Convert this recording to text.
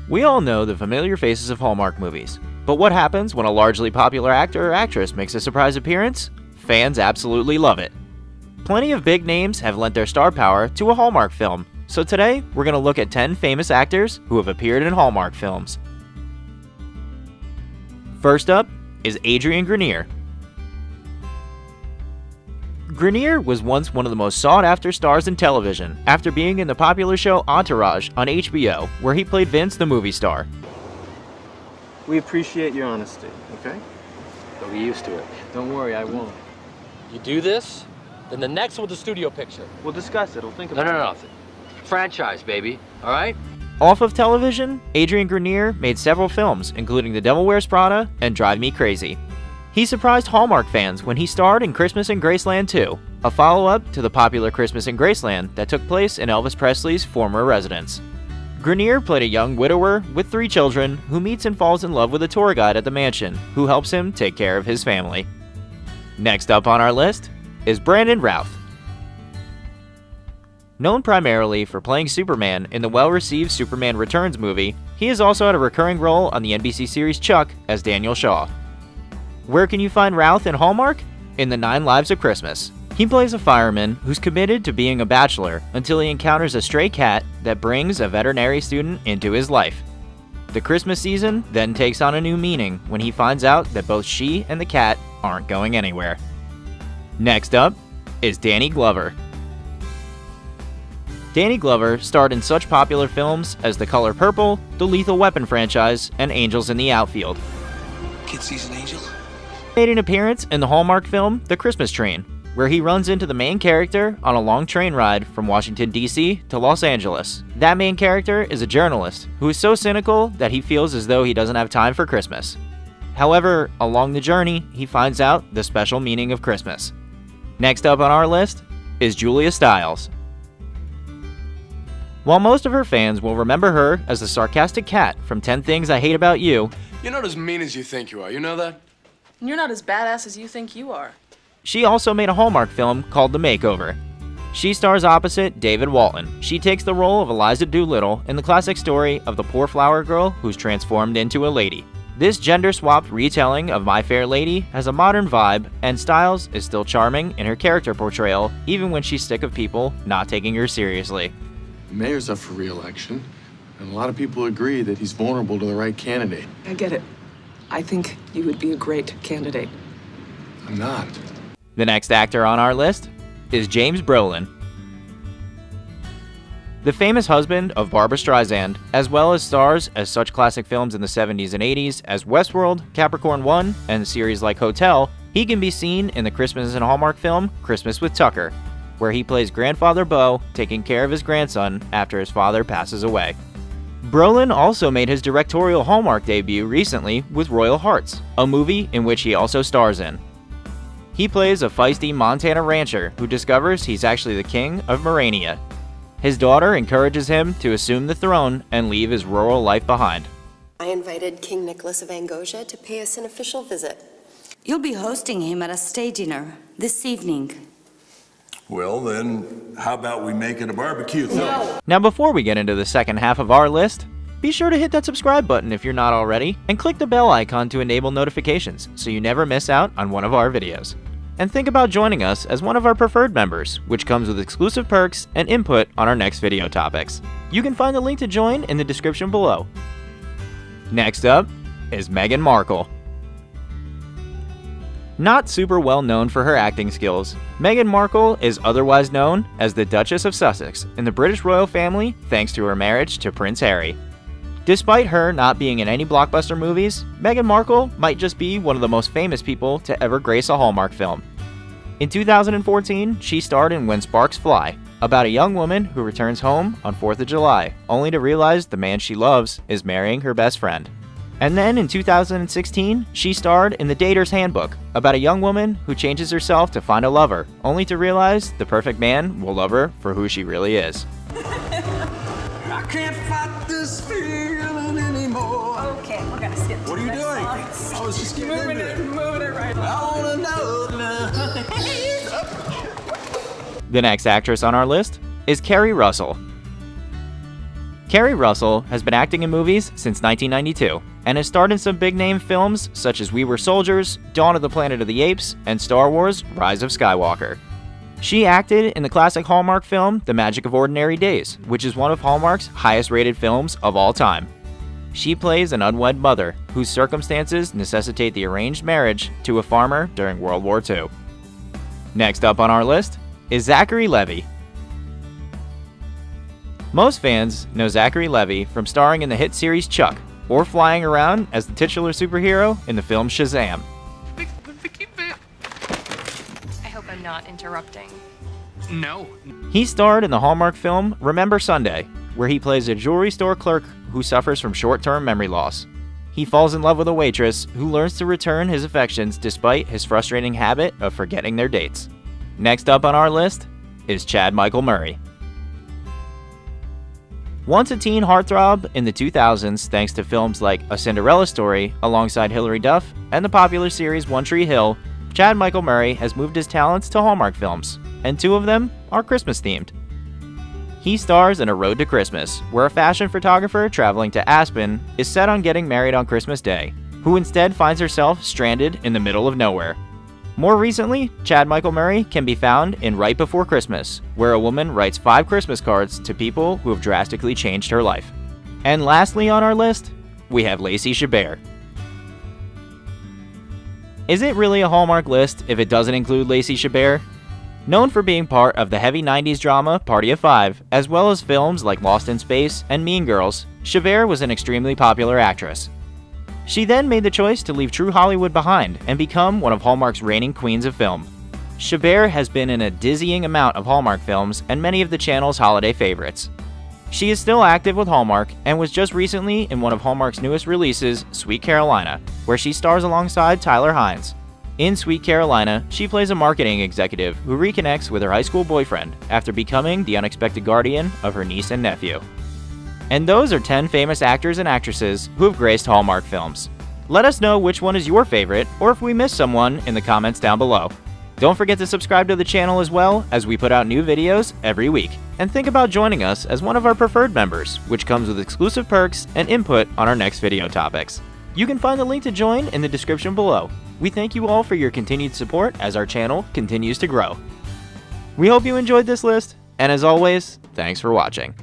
We all know the familiar faces of Hallmark movies, but what happens when a largely popular actor or actress makes a surprise appearance? Fans absolutely love it. Plenty of big names have lent their star power to a Hallmark film, so today we're going to look at 10 famous actors who have appeared in Hallmark films. First up is Adrian Grenier. Grenier was once one of the most sought-after stars in television after being in the popular show Entourage on HBO, where he played Vince the movie star. We appreciate your honesty, okay? But we used to it. Don't worry, I won't. You do this, then the next one's a studio picture. We'll discuss it. We'll think about it. No. Franchise, baby. All right? Off of television, Adrian Grenier made several films, including The Devil Wears Prada and Drive Me Crazy. He surprised Hallmark fans when he starred in Christmas in Graceland 2, a follow-up to the popular Christmas in Graceland that took place in Elvis Presley's former residence. Grenier played a young widower with 3 children who meets and falls in love with a tour guide at the mansion who helps him take care of his family. Next up on our list is Brandon Routh. Known primarily for playing Superman in the well-received Superman Returns movie, he has also had a recurring role on the NBC series Chuck as Daniel Shaw. Where can you find Routh in Hallmark? In the 9 Lives of Christmas. He plays a fireman who's committed to being a bachelor until he encounters a stray cat that brings a veterinary student into his life. The Christmas season then takes on a new meaning when he finds out that both she and the cat aren't going anywhere. Next up is Danny Glover. Danny Glover starred in such popular films as The Color Purple, the Lethal Weapon franchise, and Angels in the Outfield. Kid sees an angel? Made an appearance in the Hallmark film The Christmas Train, where he runs into the main character on a long train ride from Washington, D.C. to Los Angeles. That main character is a journalist who is so cynical that he feels as though he doesn't have time for Christmas. However, along the journey, he finds out the special meaning of Christmas. Next up on our list is Julia Stiles. While most of her fans will remember her as the sarcastic cat from 10 Things I Hate About You, You're not as mean as you think you are, you know that? You're not as badass as you think you are. she also made a Hallmark film called The Makeover. She stars opposite David Walton. She takes the role of Eliza Doolittle in the classic story of the poor flower girl who's transformed into a lady. This gender-swapped retelling of My Fair Lady has a modern vibe, and Stiles is still charming in her character portrayal, even when she's sick of people not taking her seriously. The mayor's up for re-election, and a lot of people agree that he's vulnerable to the right candidate. I get it. I think you would be a great candidate. I'm not. The next actor on our list is James Brolin. The famous husband of Barbra Streisand, as well as stars as such classic films in the 70s and 80s as Westworld, Capricorn 1, and series like Hotel, he can be seen in the Christmas and Hallmark film Christmas with Tucker, where he plays Grandfather Bo taking care of his grandson after his father passes away. Brolin also made his directorial Hallmark debut recently with Royal Hearts, a movie in which he also stars in. He plays a feisty Montana rancher who discovers he's actually the king of Morania. His daughter encourages him to assume the throne and leave his rural life behind. I invited King Nicholas of Angosia to pay us an official visit. You'll be hosting him at a state dinner this evening. Well, then, how about we make it a barbecue thing? No. Now before we get into the second half of our list, be sure to hit that subscribe button if you're not already, and click the bell icon to enable notifications so you never miss out on one of our videos. And think about joining us as one of our preferred members, which comes with exclusive perks and input on our next video topics. You can find the link to join in the description below. Next up is Meghan Markle. Not super well known for her acting skills, Meghan Markle is otherwise known as the Duchess of Sussex in the British royal family thanks to her marriage to Prince Harry. Despite her not being in any blockbuster movies, Meghan Markle might just be one of the most famous people to ever grace a Hallmark film. In 2014, she starred in When Sparks Fly, about a young woman who returns home on 4th of July, only to realize the man she loves is marrying her best friend. And then in 2016, she starred in The Dater's Handbook, about a young woman who changes herself to find a lover, only to realize the perfect man will love her for who she really is. I can't fight this feeling anymore. Okay, we're gonna skip. What are you doing? I was just getting moving it right now. I wanna know now. The next actress on our list is Carrie Russell. Carrie Russell has been acting in movies since 1992 and has starred in some big-name films such as We Were Soldiers, Dawn of the Planet of the Apes, and Star Wars: Rise of Skywalker. She acted in the classic Hallmark film The Magic of Ordinary Days, which is one of Hallmark's highest-rated films of all time. She plays an unwed mother whose circumstances necessitate the arranged marriage to a farmer during World War II. Next up on our list is Zachary Levy. Most fans know Zachary Levy from starring in the hit series Chuck, or flying around as the titular superhero in the film Shazam. I hope I'm not interrupting. No. He starred in the Hallmark film Remember Sunday, where he plays a jewelry store clerk who suffers from short-term memory loss. He falls in love with a waitress who learns to return his affections despite his frustrating habit of forgetting their dates. Next up on our list is Chad Michael Murray. Once a teen heartthrob in the 2000s thanks to films like A Cinderella Story alongside Hilary Duff and the popular series One Tree Hill, Chad Michael Murray has moved his talents to Hallmark films, and 2 of them are Christmas-themed. He stars in A Road to Christmas, where a fashion photographer traveling to Aspen is set on getting married on Christmas Day, who instead finds herself stranded in the middle of nowhere. More recently, Chad Michael Murray can be found in Right Before Christmas, where a woman writes 5 Christmas cards to people who have drastically changed her life. And lastly on our list, we have Lacey Chabert. Is it really a Hallmark list if it doesn't include Lacey Chabert? Known for being part of the heavy 90s drama Party of Five, as well as films like Lost in Space and Mean Girls, Chabert was an extremely popular actress. She then made the choice to leave true Hollywood behind and become one of Hallmark's reigning queens of film. Chabert has been in a dizzying amount of Hallmark films and many of the channel's holiday favorites. She is still active with Hallmark and was just recently in one of Hallmark's newest releases, Sweet Carolina, where she stars alongside Tyler Hynes. In Sweet Carolina, she plays a marketing executive who reconnects with her high school boyfriend after becoming the unexpected guardian of her niece and nephew. And those are 10 famous actors and actresses who have graced Hallmark films. Let us know which one is your favorite, or if we missed someone in the comments down below. Don't forget to subscribe to the channel as well, as we put out new videos every week. And think about joining us as one of our preferred members, which comes with exclusive perks and input on our next video topics. You can find the link to join in the description below. We thank you all for your continued support as our channel continues to grow. We hope you enjoyed this list, and as always, thanks for watching.